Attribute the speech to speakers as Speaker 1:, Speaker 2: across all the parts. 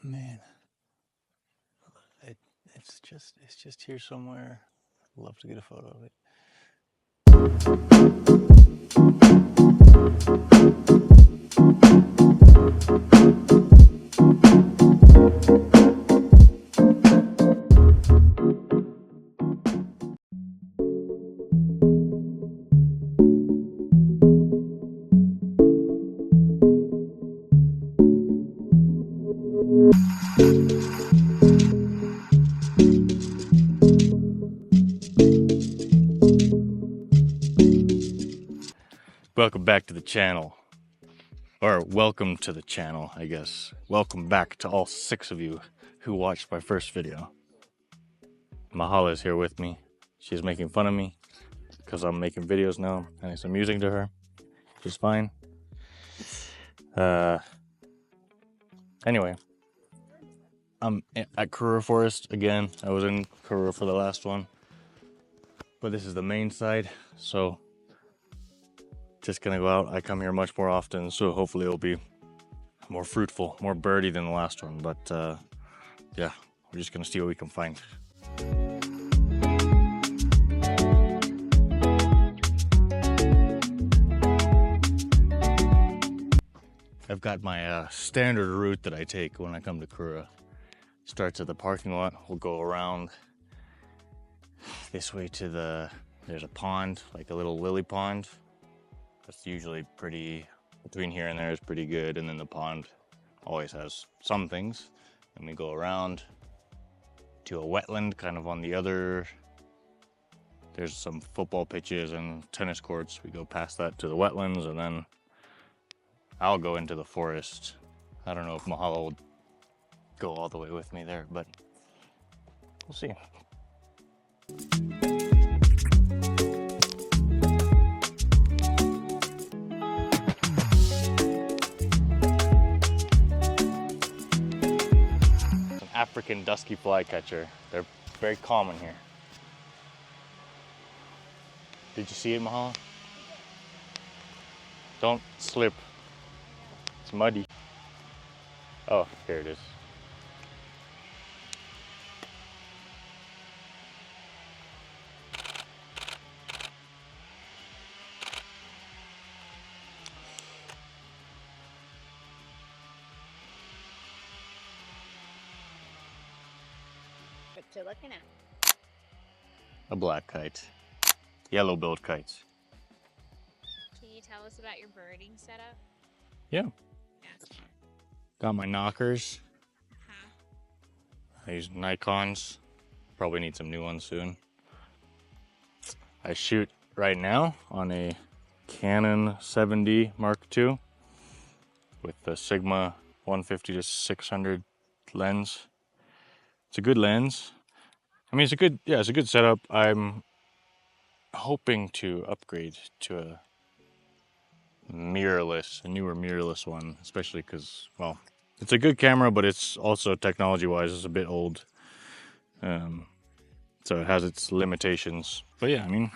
Speaker 1: Man, it's just here somewhere. I'd love to get a photo of it. Welcome back to the channel. Or welcome to the channel, I guess. Welcome back to all 6 of you who watched my first video. Mahala is here with me. She's making fun of me because I'm making videos now and it's amusing to her. She's fine. Anyway, I'm at Karura Forest again. I was in Karura for the last one, but this is the main side, so just gonna go out. I come here much more often, so hopefully it'll be more fruitful, more birdie than the last one. But yeah, we're just gonna see what we can find. I've got my standard route that I take when I come to Karura. Starts at the parking lot. We'll go around this way to there's a pond, like a little lily pond. That's usually pretty, between here and there is pretty good. And then the pond always has some things. And we go around to a wetland kind of on the other. There's some football pitches and tennis courts. We go past that to the wetlands and then I'll go into the forest. I don't know if Mahala will go all the way with me there, but we'll see. An African dusky flycatcher. They're very common here. Did you see it, Mahala? Don't slip. It's muddy. Oh, here it is.
Speaker 2: What you looking at?
Speaker 1: A black kite. Yellow-billed kites.
Speaker 2: Can you tell us about your birding setup?
Speaker 1: Yeah.
Speaker 2: Yeah.
Speaker 1: Got my knockers. I use Nikons. Probably need some new ones soon. I shoot right now on a Canon 7D Mark II with the Sigma 150 to 600 lens. It's a good lens. I mean, it's a good setup. I'm hoping to upgrade to a newer mirrorless one, especially because, well, it's a good camera, but it's also technology-wise, it's a bit old. So it has its limitations. But yeah, I mean,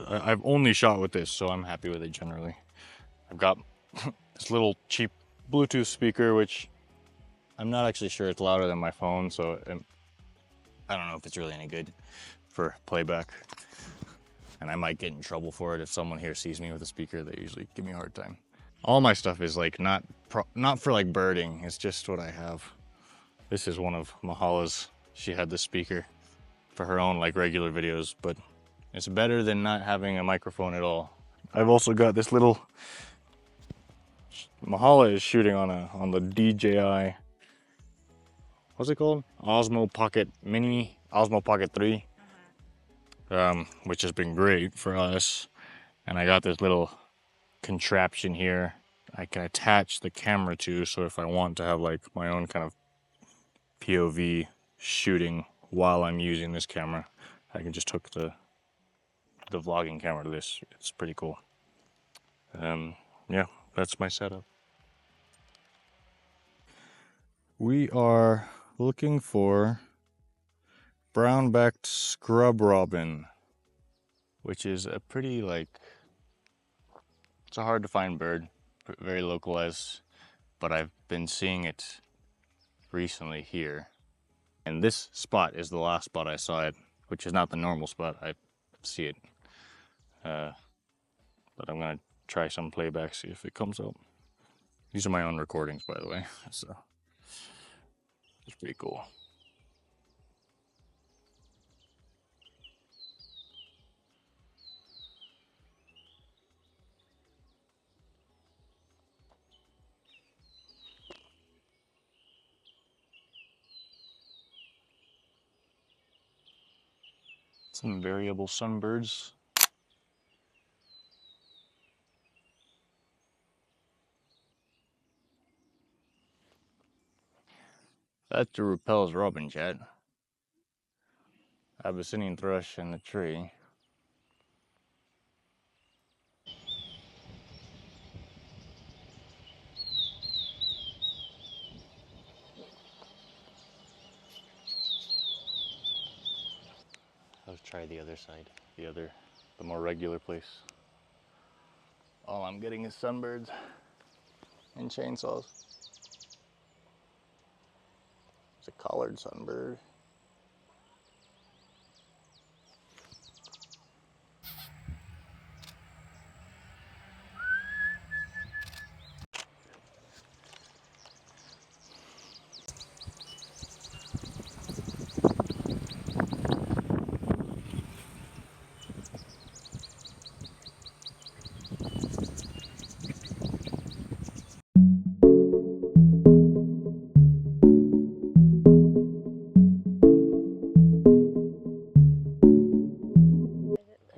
Speaker 1: I've only shot with this, so I'm happy with it generally. I've got this little cheap Bluetooth speaker, which I'm not actually sure it's louder than my phone, so I don't know if it's really any good for playback. And I might get in trouble for it if someone here sees me with a speaker. They usually give me a hard time. All my stuff is like not for like birding. It's just what I have. This is one of Mahala's. She had this speaker for her own like regular videos, but it's better than not having a microphone at all. I've also got this little. Mahala is shooting on the DJI. What's it called? Osmo Pocket Mini, Osmo Pocket 3. Which has been great for us. And I got this little contraption here I can attach the camera to, so if I want to have like my own kind of POV shooting while I'm using this camera, I can just hook the vlogging camera to this. It's pretty cool. Yeah, that's my setup. We are looking for brown-backed scrub robin, which is a pretty it's a hard to find bird, very localized, but I've been seeing it recently here. And this spot is the last spot I saw it, which is not the normal spot. I see it. But I'm gonna try some playback, see if it comes up. These are my own recordings, by the way, so it's pretty cool. Some variable sunbirds. That's the Rappel's robin, chat. Abyssinian thrush in the tree. Let's try the other side, the more regular place. All I'm getting is sunbirds and chainsaws. It's a collared sunbird.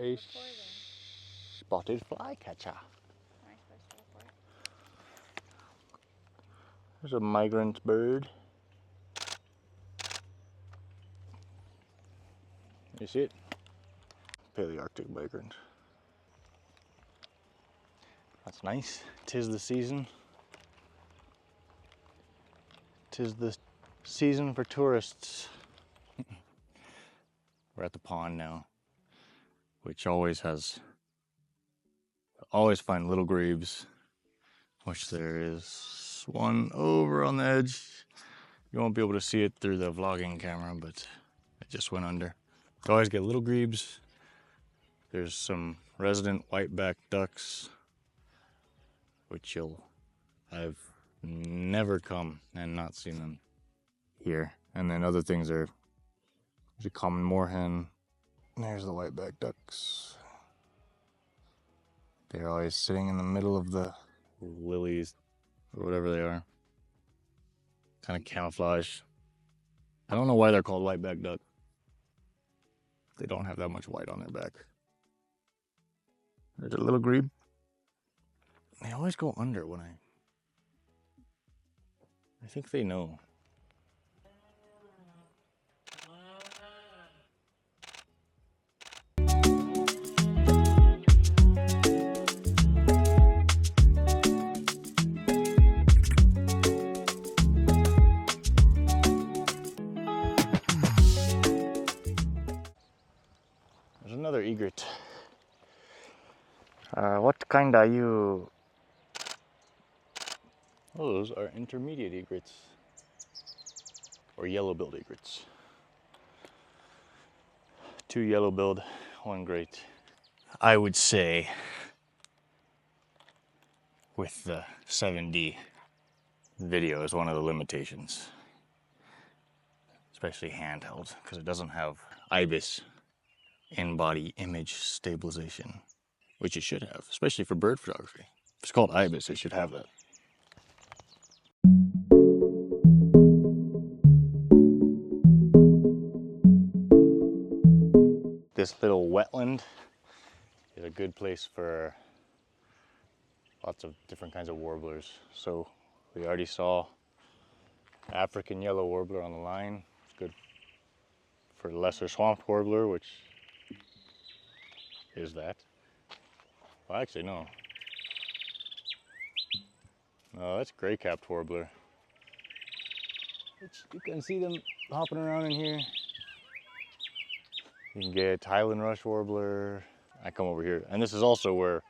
Speaker 1: A spotted flycatcher. There's a migrant bird. You see it? Palearctic migrant. That's nice. 'Tis the season. 'Tis the season for tourists. We're at the pond now, which always find little grebes, which there is one over on the edge. You won't be able to see it through the vlogging camera, but it just went under. You always get little grebes. There's some resident white-backed ducks, which I've never come and not seen them here. And then other things are, there's a common moorhen. There's the white-backed ducks. They're always sitting in the middle of the lilies, or whatever they are. Kind of camouflage. I don't know why they're called white-backed duck. They don't have that much white on their back. There's a little grebe. They always go under when I think they know. There's another egret. What kind are you? Oh, those are intermediate egrets. Or yellow-billed egrets. 2 yellow-billed, 1 great. I would say with the 7D, video is one of the limitations. Especially handheld, because it doesn't have IBIS, in-body image stabilization, which it should have, especially for bird photography. If it's called IBIS, it should have that. This little wetland is a good place for lots of different kinds of warblers. So we already saw African yellow warbler on the line. It's good for lesser swamp warbler, which is that. Well, actually, no. No, that's gray-capped warbler. You can see them hopping around in here. You can get Highland Rush Warbler. I come over here, and this is also where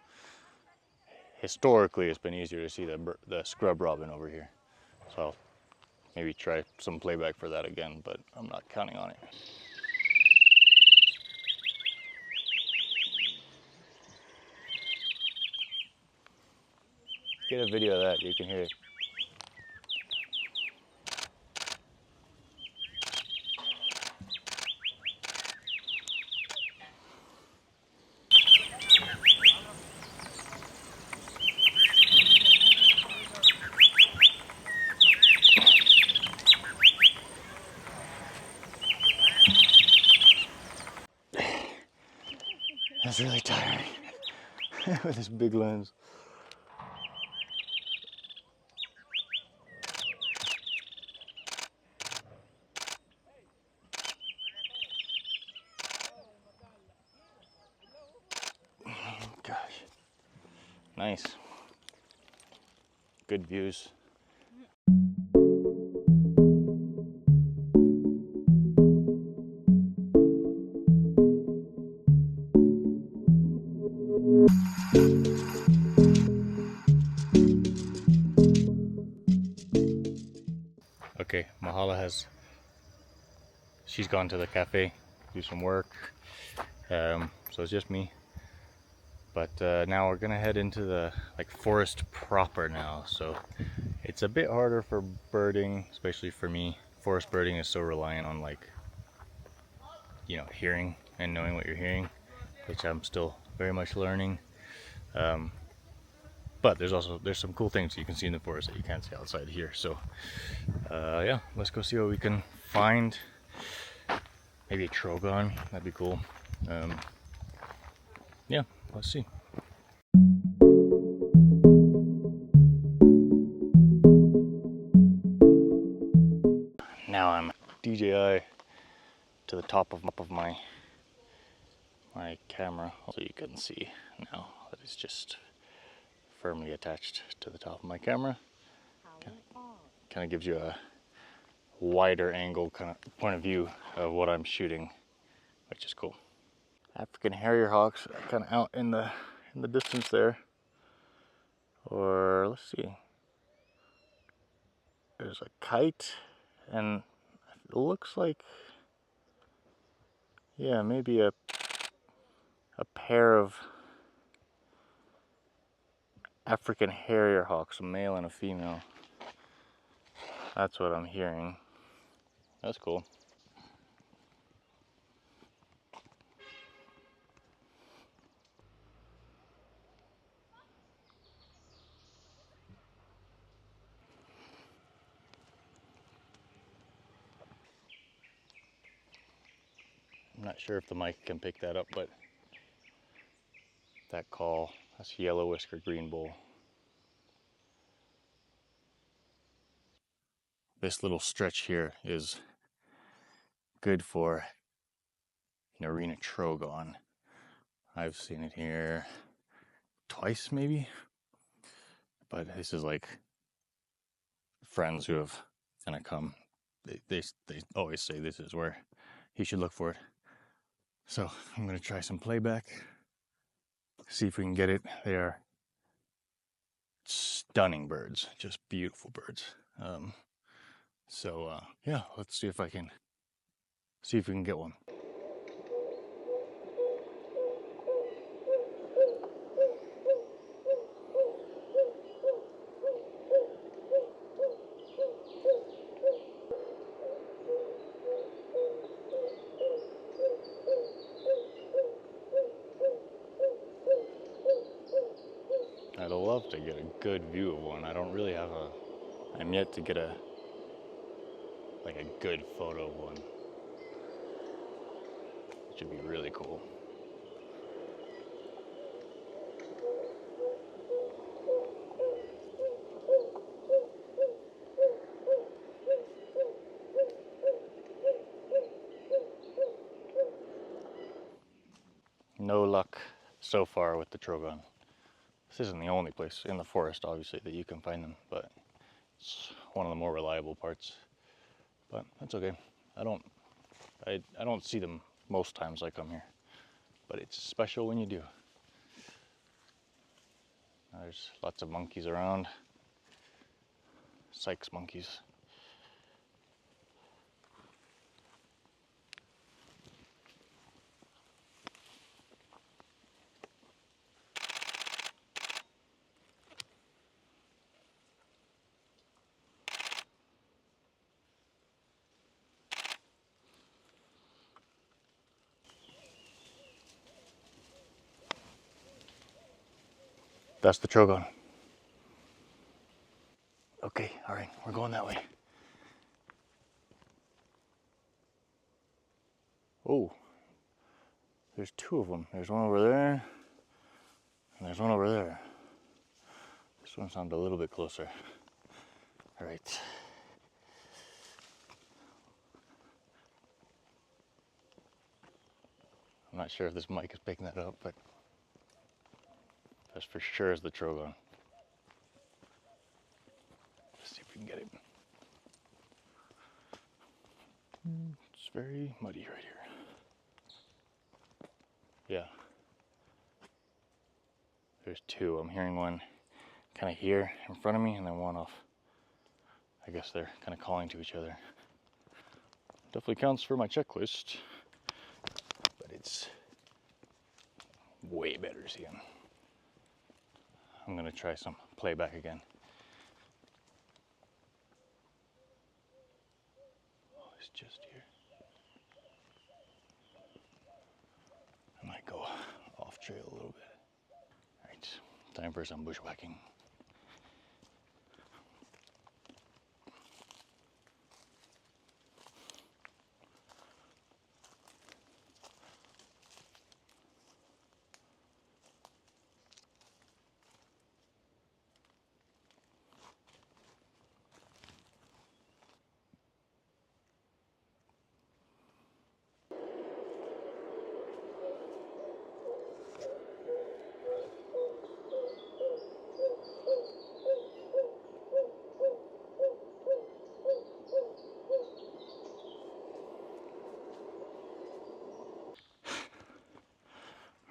Speaker 1: historically it's been easier to see the scrub robin over here. So I'll maybe try some playback for that again, but I'm not counting on it. Get a video of that, you can hear it. That's really tiring with this big lens. Gosh, nice. Good views. Okay, she's gone to the cafe, do some work. So it's just me. But now we're gonna head into the forest proper now. So it's a bit harder for birding, especially for me. Forest birding is so reliant on hearing and knowing what you're hearing, which I'm still very much learning. But there's some cool things you can see in the forest that you can't see outside here. So yeah, let's go see what we can find. Maybe a Trogon, that'd be cool. Yeah, let's see. Now I'm DJI to the top of my camera, so you can see now that it's just firmly attached to the top of my camera. Kind of gives you a wider angle kind of point of view of what I'm shooting, which is cool. African harrier hawks kind of out in the distance there. Or let's see, there's a kite, and it looks like, yeah, maybe a pair of African harrier hawks, a male and a female. That's what I'm hearing. That's cool. I'm not sure if the mic can pick that up, but that call, that's yellow whisker green bull. This little stretch here is good for Narina Trogon. I've seen it here twice maybe, but this is like friends who have kind of come. They always say this is where you should look for it. So I'm gonna try some playback, see if we can get it. They are stunning birds, just beautiful birds. Yeah, let's see if we can get one. I'd love to get a good view of one. I don't really have I'm yet to get a good photo of one. It should be really cool. No luck so far with the Trogon. This isn't the only place in the forest, obviously, that you can find them, but it's one of the more reliable parts. But that's okay. I don't see them most times I come here, but it's special when you do. There's lots of monkeys around. Sykes monkeys. That's the Trogon. Okay, all right, we're going that way. Oh, there's two of them. There's one over there, and there's one over there. This one sounds a little bit closer. All right. I'm not sure if this mic is picking that up, but that's for sure is the Trogon. Let's see if we can get it. It's very muddy right here. Yeah. There's two. I'm hearing one kind of here in front of me and then one off. I guess they're kind of calling to each other. Definitely counts for my checklist, but it's way better to see them. I'm gonna try some playback again. Oh, it's just here. I might go off trail a little bit. All right, time for some bushwhacking.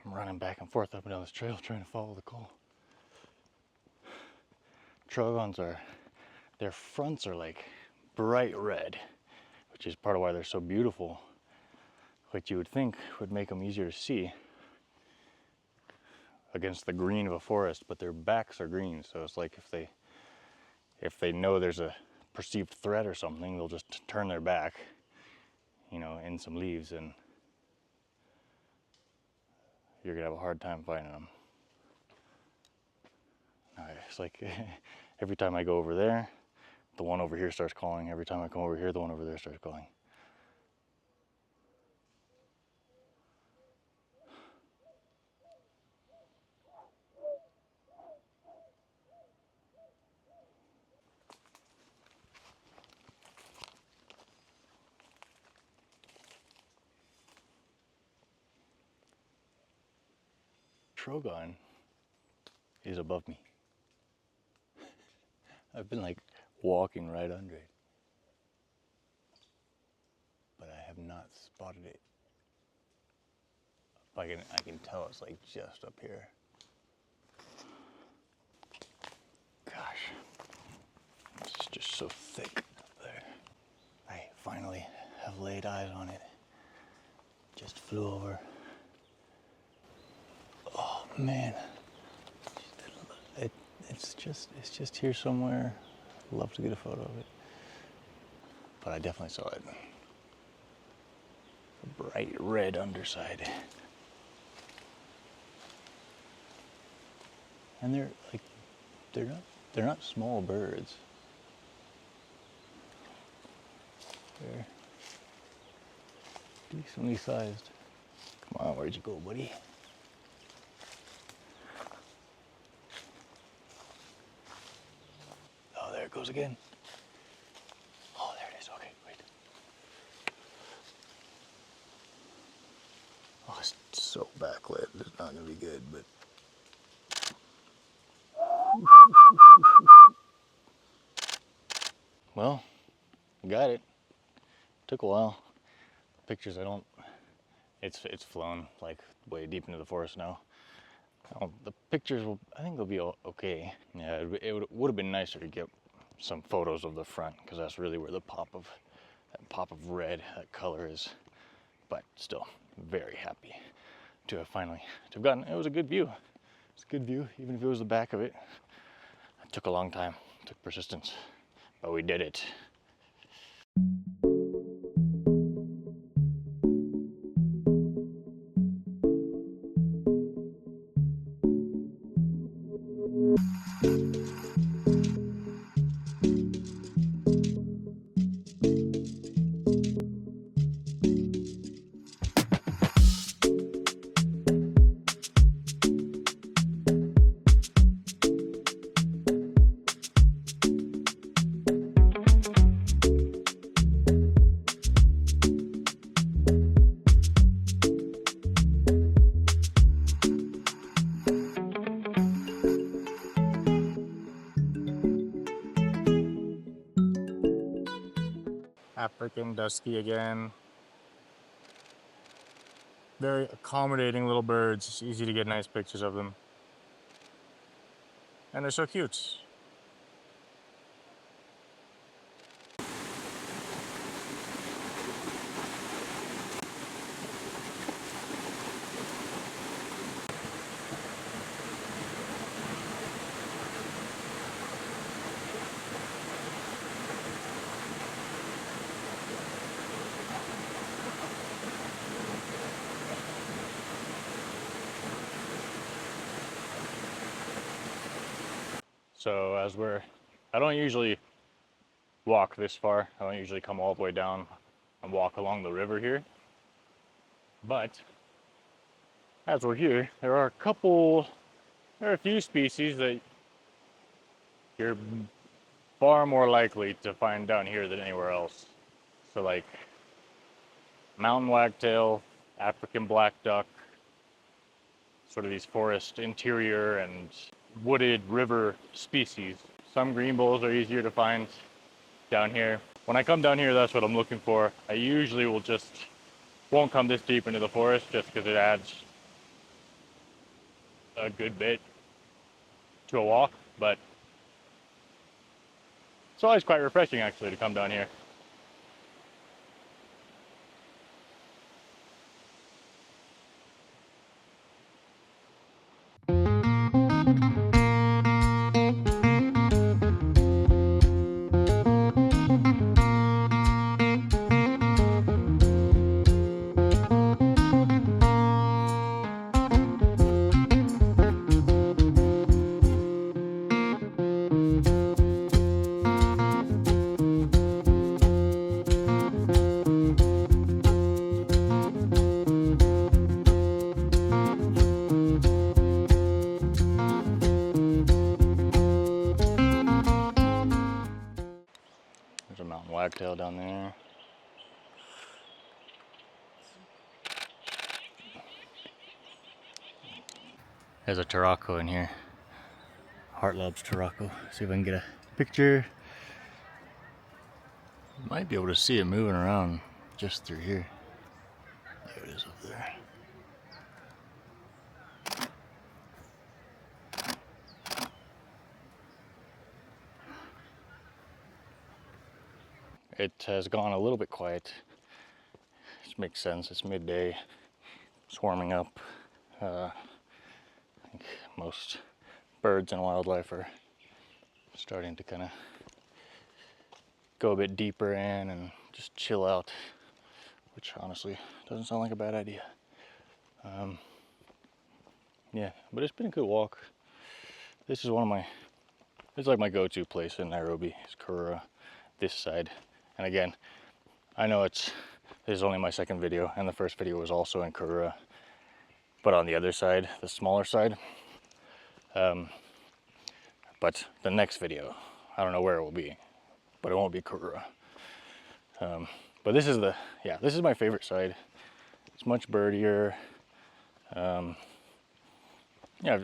Speaker 1: I'm running back and forth up and down this trail trying to follow the call. Trogons their fronts are like bright red, which is part of why they're so beautiful. What you would think would make them easier to see against the green of a forest, but their backs are green, so it's like if they know there's a perceived threat or something, they'll just turn their back, you know, in some leaves, and you're gonna have a hard time finding them. It's like every time I go over there, the one over here starts calling. Every time I come over here, the one over there starts calling. Trogon is above me. I've been like walking right under it, but I have not spotted it. I can tell it's like just up here. Gosh, this is just so thick up there. I finally have laid eyes on it. Just flew over. Oh man, it's just here somewhere. I'd love to get a photo of it, but I definitely saw it. A bright red underside, and they're not small birds. They're decently sized. Come on, where'd you go, buddy? Oh, there it goes again. Oh, there it is. Okay, wait. Oh, it's so backlit. It's not gonna be good, but. Well, got it. Took a while. Pictures, it's flown like way deep into the forest now. The pictures I think they'll be okay. Yeah, it would have been nicer to get some photos of the front, because that's really where that pop of red, that color is. But still, very happy to have gotten. It was a good view. It's a good view, even if it was the back of it. It took a long time. It took persistence, but we did it. African dusky again. Very accommodating little birds. It's easy to get nice pictures of them. And they're so cute. So I don't usually walk this far. I don't usually come all the way down and walk along the river here. But as we're here, there are a few species that you're far more likely to find down here than anywhere else. So like mountain wagtail, African black duck, sort of these forest interior and wooded river species. Some green bowls are easier to find down here. When I come down here, that's what I'm looking for. I usually won't come this deep into the forest just because it adds a good bit to a walk, but it's always quite refreshing actually to come down here. There's a mountain wagtail down there. There's a Turaco in here. Hartlaub's Turaco. See if I can get a picture. Might be able to see it moving around just through here. There it is up there. It has gone a little bit quiet. This makes sense. It's midday. It's warming up. I think most birds and wildlife are starting to kind of go a bit deeper in and just chill out, which honestly doesn't sound like a bad idea. Yeah, but it's been a good walk. This is it's like my go-to place in Nairobi. It's Karura, this side. And again, I know this is only my second video, and the first video was also in Karura, but on the other side, the smaller side. But the next video, I don't know where it will be, but it won't be Karura. But this is this is my favorite side. It's much birdier. Yeah,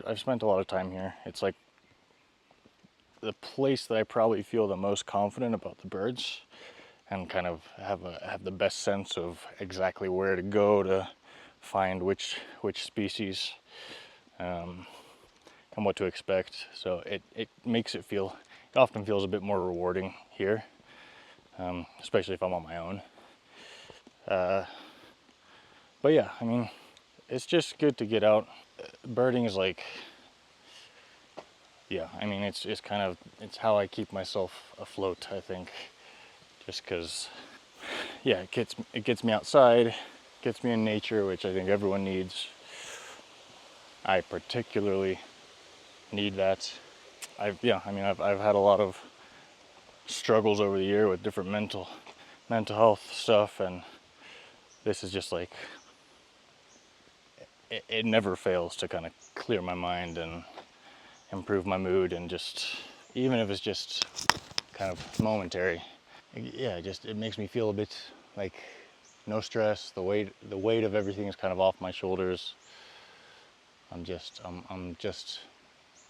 Speaker 1: I've spent a lot of time here. It's like the place that I probably feel the most confident about the birds, and kind of have the best sense of exactly where to go to find which species and what to expect. So it makes it often feels a bit more rewarding here, especially if I'm on my own. But yeah, I mean, it's just good to get out. Birding is like, yeah, I mean, it's how I keep myself afloat, I think. Just because, yeah, it gets me outside, gets me in nature, which I think everyone needs. I particularly need that. I've had a lot of struggles over the year with different mental health stuff, and this is just like, it never fails to kind of clear my mind and improve my mood, and just, even if it's just kind of momentary, yeah, it makes me feel a bit like no stress. The weight of everything is kind of off my shoulders. I'm just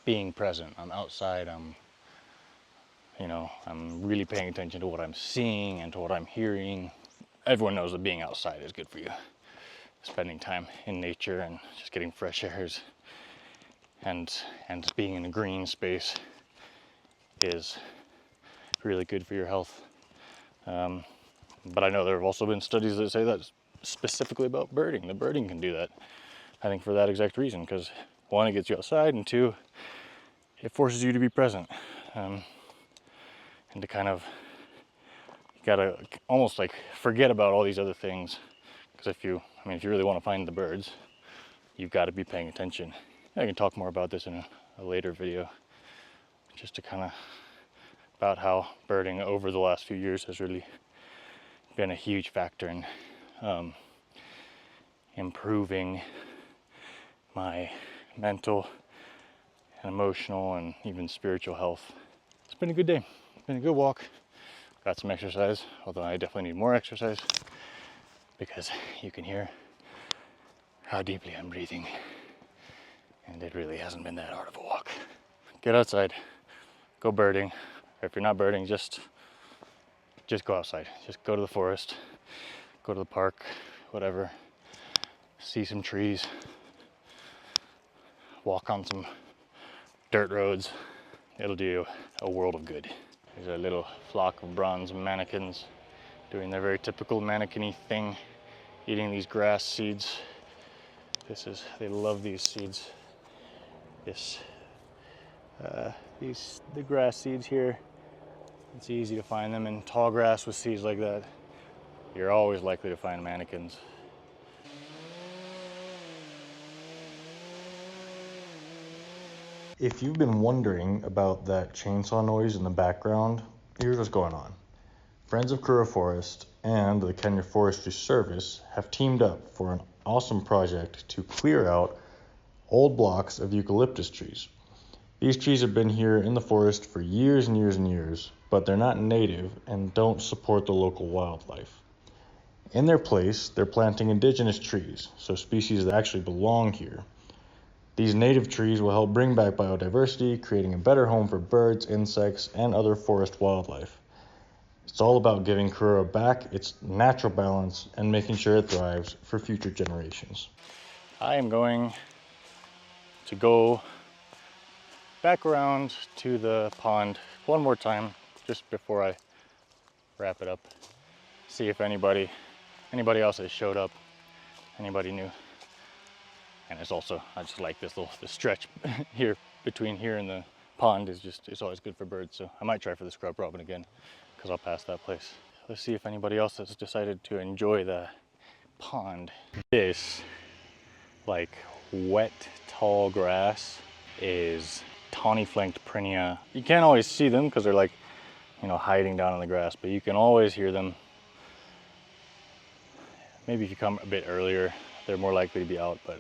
Speaker 1: being present. I'm outside. You know, I'm really paying attention to what I'm seeing and to what I'm hearing. Everyone knows that being outside is good for you. Spending time in nature and just getting fresh airs and being in a green space is really good for your health. But I know there have also been studies that say that specifically about birding. The birding can do that. I think for that exact reason, because one, it gets you outside, and two, it forces you to be present. And to kind of, you gotta almost like forget about all these other things. Because if you really want to find the birds, you've got to be paying attention. I can talk more about this in a later video, just to kind of, about how birding over the last few years has really been a huge factor in improving my mental and emotional and even spiritual health. It's been a good day. It's been a good walk. Got some exercise, although I definitely need more exercise because you can hear how deeply I'm breathing. And it really hasn't been that hard of a walk. Get outside, go birding. Or if you're not birding, just go outside. Just go to the forest, go to the park, whatever. See some trees, walk on some dirt roads. It'll do a world of good. There's a little flock of bronze mannequins doing their very typical mannequin-y thing, eating these grass seeds. They love these seeds. The grass seeds here, it's easy to find them in tall grass with seeds like that. You're always likely to find mannequins. If you've been wondering about that chainsaw noise in the background, here's what's going on. Friends of Karura Forest and the Kenya Forestry Service have teamed up for an awesome project to clear out old blocks of eucalyptus trees. These trees have been here in the forest for years and years and years, but they're not native and don't support the local wildlife. In their place, they're planting indigenous trees, so species that actually belong here. These native trees will help bring back biodiversity, creating a better home for birds, insects, and other forest wildlife. It's all about giving Karura back its natural balance and making sure it thrives for future generations. I am going to go back around to the pond one more time just before I wrap it up. See if anybody else has showed up, anybody new. And it's also, I just like this stretch here between here and the pond it's always good for birds. So I might try for the scrub robin again because I'll pass that place. Let's see if anybody else has decided to enjoy the pond. This like wet tall grass is tawny flanked prinia. You can't always see them because they're like, hiding down in the grass, but you can always hear them. Maybe if you come a bit earlier, they're more likely to be out, but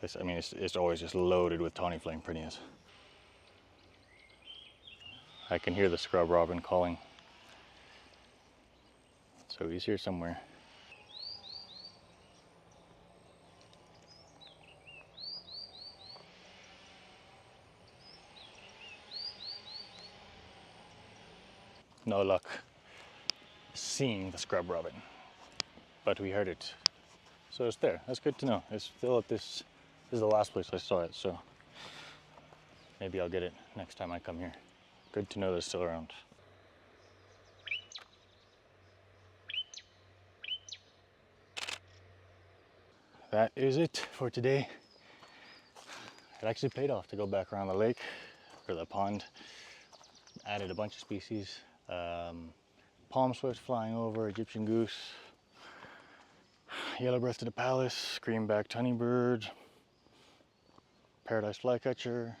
Speaker 1: it's always just loaded with tawny flanked prinias. I can hear the scrub robin calling. So he's here somewhere. No luck seeing the scrub robin, but we heard it. So it's there. That's good to know. It's still at this is the last place I saw it, so maybe I'll get it next time I come here. Good to know they're still around. That is it for today. It actually paid off to go back around the lake, or the pond. Added a bunch of species. Palm swifts flying over, Egyptian goose, yellow-breasted palace, greenback honeybird, paradise flycatcher,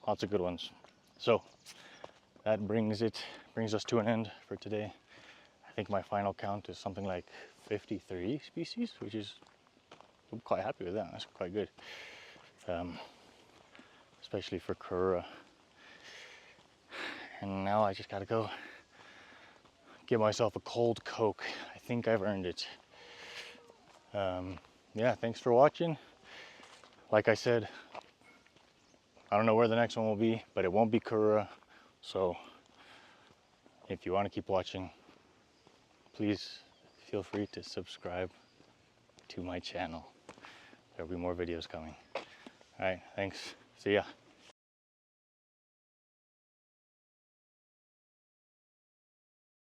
Speaker 1: lots of good ones. So that brings us to an end for today. I think my final count is something like 53 species, which is, I'm quite happy with that. That's quite good, especially for Karura. And now I just gotta go get myself a cold Coke. I think I've earned it. Yeah, thanks for watching. Like I said, I don't know where the next one will be, but it won't be Karura. So if you want to keep watching, please feel free to subscribe to my channel. There'll be more videos coming. All right, thanks. See ya.